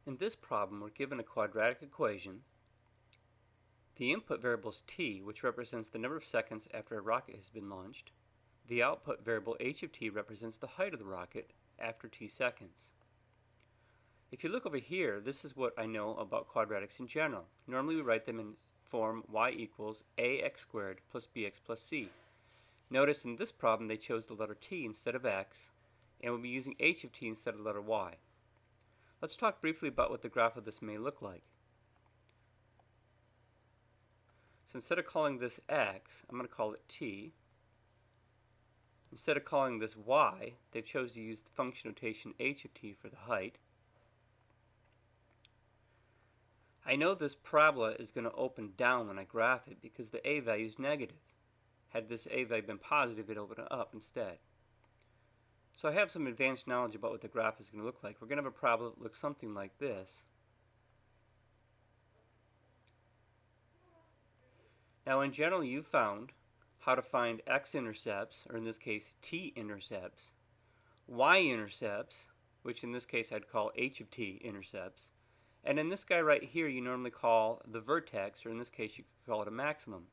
In this problem, we're given a quadratic equation. The input variable is t, which represents the number of seconds after a rocket has been launched. The output variable h of t represents the height of the rocket after t seconds. If you look over here, this is what I know about quadratics in general. Normally we write them in form y equals ax squared plus bx plus c. Notice in this problem they chose the letter t instead of x, and we'll be using h of t instead of the letter y. Let's talk briefly about what the graph of this may look like. So instead of calling this x, I'm going to call it t. Instead of calling this y, they've chosen to use the function notation h of t for the height. I know this parabola is going to open down when I graph it because the a value is negative. Had this a value been positive, it would open up instead. So I have some advanced knowledge about what the graph is going to look like. We're going to have a parabola that looks something like this. Now in general, you've found how to find x-intercepts, or in this case t-intercepts, y-intercepts, which in this case I'd call h of t intercepts, and in this guy right here you normally call the vertex, or in this case you could call it a maximum.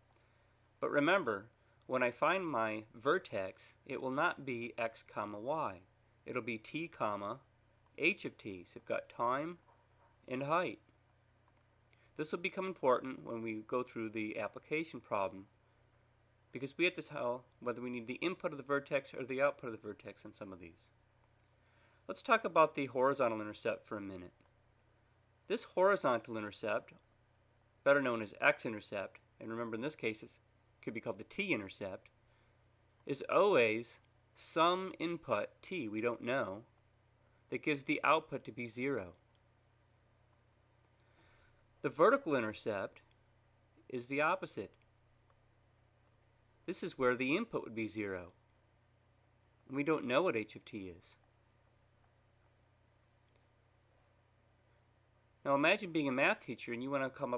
But remember, when I find my vertex, it will not be x comma y. It'll be t comma h of t. So we've got time and height. This will become important when we go through the application problem, because we have to tell whether we need the input of the vertex or the output of the vertex on some of these. Let's talk about the horizontal intercept for a minute. This horizontal intercept, better known as x-intercept, and remember in this case it could be called the t-intercept, is always some input t, we don't know, that gives the output to be 0. The vertical intercept is the opposite. This is where the input would be 0. And we don't know what h of t is. Now imagine being a math teacher and you want to come up